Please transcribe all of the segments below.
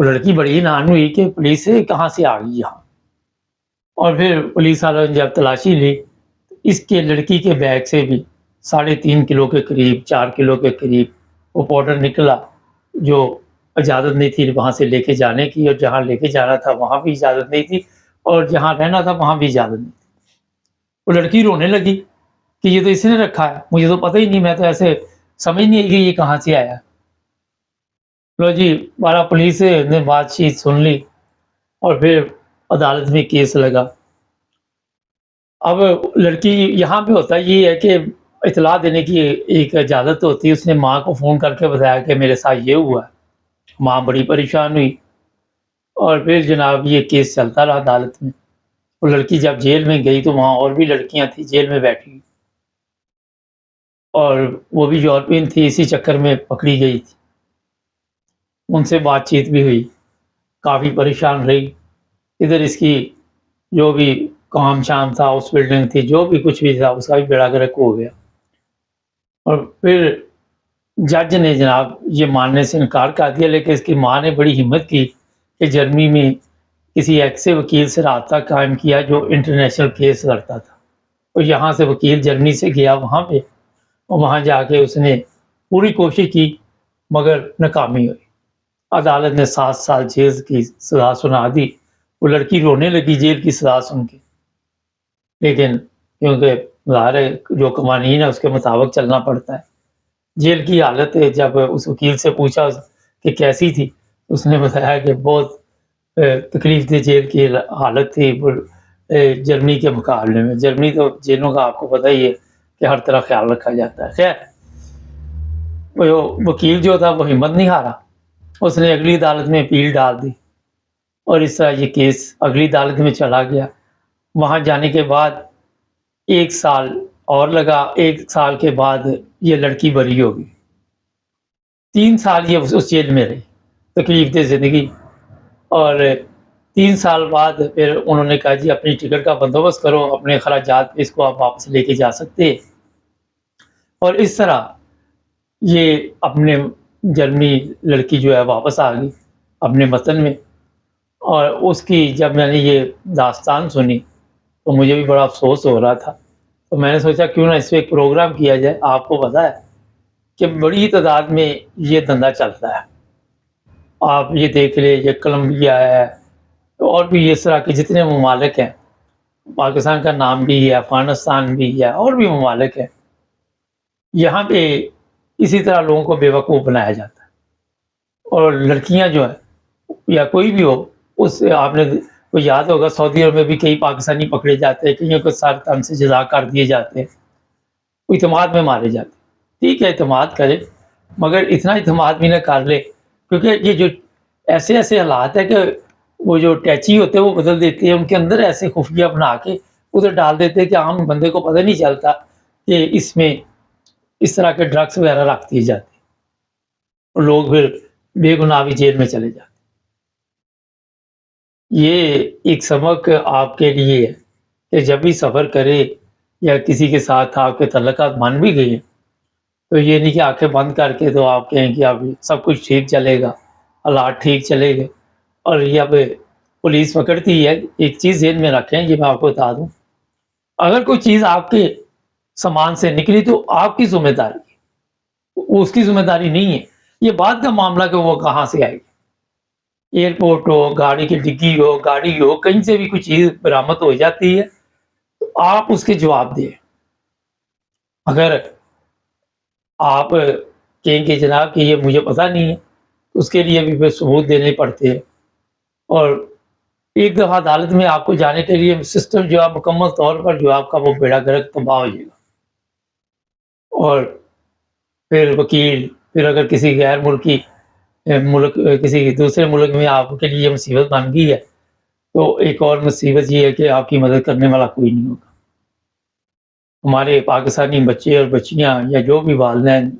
وہ لڑکی بڑی حیران ہوئی کہ پولیس کہاں سے آ گئی یہاں، اور پھر پولیس والوں نے جب تلاشی لی اس کے لڑکی کے بیگ سے بھی 3.5 کلو کے قریب 4 کلو کے قریب وہ پاؤڈر نکلا، جو اجازت نہیں تھی وہاں سے لے کے جانے کی، اور جہاں لے کے جانا تھا وہاں بھی اجازت نہیں تھی، اور جہاں رہنا تھا وہاں بھی اجازت نہیں تھی۔ وہ لڑکی رونے لگی کہ یہ تو اس نے رکھا ہے، مجھے تو پتہ ہی نہیں، میں تو ایسے سمجھ نہیں کہ یہ کہاں سے آیا۔ لو جی، بارہ پولیس نے بات چیت سن لی اور پھر عدالت میں کیس لگا۔ اب لڑکی یہاں پہ ہوتا یہ ہے کہ اطلاع دینے کی ایک اجازت ہوتی ہے، اس نے ماں کو فون کر کے بتایا کہ میرے ساتھ یہ ہوا ہے، ماں بڑی پریشان ہوئی، اور پھر جناب یہ کیس چلتا رہا عدالت میں۔ وہ لڑکی جب جیل میں گئی تو وہاں اور بھی لڑکیاں تھیں جیل میں بیٹھی، اور وہ بھی یورپین تھی، اسی چکر میں پکڑی گئی تھی، ان سے بات چیت بھی ہوئی، کافی پریشان رہی، ادھر اس کی جو بھی کام شام تھا، اس بلڈنگ تھی، جو بھی کچھ بھی تھا اس کا بھی بیڑا گرک ہو گیا۔ اور پھر جج نے جناب یہ ماننے سے انکار کر دیا، لیکن اس کی ماں نے بڑی ہمت کی کہ جرمنی میں کسی ایسے وکیل سے رابطہ قائم کیا جو انٹرنیشنل کیس لڑتا تھا، اور یہاں سے وکیل جرمنی سے گیا وہاں پہ، اور وہاں جا کے اس نے پوری کوشش کی مگر ناکامی ہوئی۔ عدالت نے 7 سال جیل کی سزا سنا دی۔ وہ لڑکی رونے لگی جیل کی سزا سن کے، لیکن کیونکہ ظاہر ہے جو قوانین ہے اس کے مطابق چلنا پڑتا ہے۔ جیل کی حالت جب اس وکیل سے پوچھا کہ کیسی تھی، اس نے بتایا کہ بہت تکلیف دہ جیل کی حالت تھی جرمنی کے مقابلے میں۔ جرمنی تو جیلوں کا آپ کو پتہ ہی ہے کہ ہر طرح خیال رکھا جاتا ہے۔ خیر، وہ وکیل جو تھا وہ ہمت نہیں ہارا، اس نے اگلی عدالت میں اپیل ڈال دی، اور اس طرح یہ کیس اگلی عدالت میں چلا گیا۔ وہاں جانے کے بعد 1 سال اور لگا، 1 سال کے بعد یہ لڑکی بری ہو گئی۔ 3 سال یہ اس جیل میں رہی، تکلیف دہ زندگی، اور 3 سال بعد پھر انہوں نے کہا جی اپنی ٹکٹ کا بندوبست کرو، اپنے اخراجات پہ اس کو آپ واپس لے کے جا سکتے ہیں۔ اور اس طرح یہ اپنے جرمنی لڑکی جو ہے واپس آ گئی اپنے وطن میں۔ اور اس کی جب میں نے یہ داستان سنی تو مجھے بھی بڑا افسوس ہو رہا تھا، تو میں نے سوچا کیوں نہ اس پہ ایک پروگرام کیا جائے۔ آپ کو پتہ ہے کہ بڑی تعداد میں یہ دھندا چلتا ہے، آپ یہ دیکھ لیں، یہ کولمبیا ہے اور بھی اس طرح کے جتنے ممالک ہیں، پاکستان کا نام بھی ہے، افغانستان بھی ہے، اور بھی ممالک ہیں، یہاں پہ اسی طرح لوگوں کو بے وقوف بنایا جاتا ہے۔ اور لڑکیاں جو ہیں یا کوئی بھی ہو، اس سے آپ نے کو یاد ہوگا سعودی عرب میں بھی کئی پاکستانی پکڑے جاتے ہیں، کئیوں کو سر تن سے جزا کر دیے جاتے ہیں، اعتماد میں مارے جاتے ہیں۔ ٹھیک ہے اعتماد کرے، مگر اتنا اعتماد بھی نہ کر لے، کیونکہ یہ جو ایسے حالات ہے کہ وہ جو ٹیچی ہوتے ہیں وہ بدل دیتے ہیں، ان کے اندر ایسے خفیہ بنا کے ادھر ڈال دیتے ہیں کہ عام بندے کو پتہ نہیں چلتا کہ اس میں اس طرح کے ڈرگس وغیرہ رکھ دیے جاتے ہیں، اور لوگ پھر بے گناہ بھی جیل میں چلے جاتے ہیں۔ یہ ایک سبق آپ کے لیے ہے کہ جب بھی سفر کرے یا کسی کے ساتھ آپ کے تعلقات بن بھی گئے ہیں تو یہ نہیں کہ آنکھیں بند کر کے تو آپ کہیں کہ اب سب کچھ ٹھیک چلے گا، حالات ٹھیک چلے گئے، اور یہ اب پولیس پکڑتی ہے۔ ایک چیز ذہن میں رکھیں، یہ میں آپ کو بتا دوں، اگر کوئی چیز آپ کے سامان سے نکلی تو آپ کی ذمہ داری ہے، اس کی ذمہ داری نہیں ہے۔ یہ بات کا معاملہ کہ وہ کہاں سے آئے گی، ایئرپورٹ ہو، گاڑی کی ڈگی ہو، گاڑی ہو، کہیں سے بھی کوئی چیز برآمد ہو جاتی ہے تو آپ اس کے جواب دیں۔ اگر آپ کہیں کہ جناب کہ یہ مجھے پتہ نہیں ہے، اس کے لیے بھی پھر ثبوت دینے پڑتے ہیں، اور ایک دفعہ عدالت میں آپ کو جانے کے لیے سسٹم جو ہے مکمل طور پر جو آپ کا وہ بیڑا گرک تباہ ہو جائے گا۔ اور پھر وکیل، پھر اگر کسی غیر ملکی ملک، کسی دوسرے ملک میں آپ کے لیے مصیبت بن گئی ہے تو ایک اور مصیبت یہ ہے کہ آپ کی مدد کرنے والا کوئی نہیں ہوگا۔ ہمارے پاکستانی بچے اور بچیاں یا جو بھی والدین،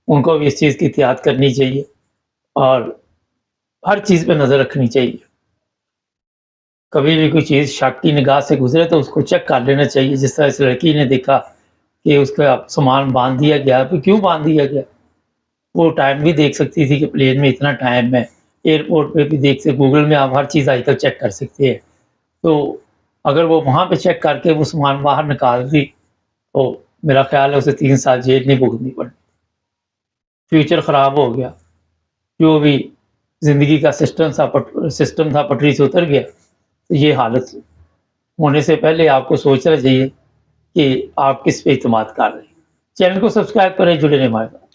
ان کو بھی اس چیز کی احتیاط کرنی چاہیے اور ہر چیز پہ نظر رکھنی چاہیے۔ کبھی بھی کوئی چیز شک کی نگاہ سے گزرے تو اس کو چیک کر لینا چاہیے، جس طرح اس لڑکی نے دیکھا کہ اس کا سامان باندھ دیا گیا، پھر کیوں باندھ دیا گیا؟ وہ ٹائم بھی دیکھ سکتی تھی کہ پلین میں اتنا ٹائم ہے، ایئرپورٹ پہ بھی دیکھ سکتے، گوگل میں آپ ہر چیز آج کل چیک کر سکتے ہیں، تو اگر وہ وہاں پہ چیک کر کے وہ سامان باہر نکال دی تو میرا خیال ہے اسے 3 سال جیل نہیں بھگتنی پڑی، فیوچر خراب ہو گیا، جو بھی زندگی کا سسٹم تھا پٹری سے اتر گیا۔ تو یہ حالت ہونے سے پہلے آپ کو سوچنا چاہیے کہ آپ کس پہ اعتماد کر رہے ہیں۔ چینل کو سبسکرائب کریں، جڑے رہیں ہمارے ساتھ۔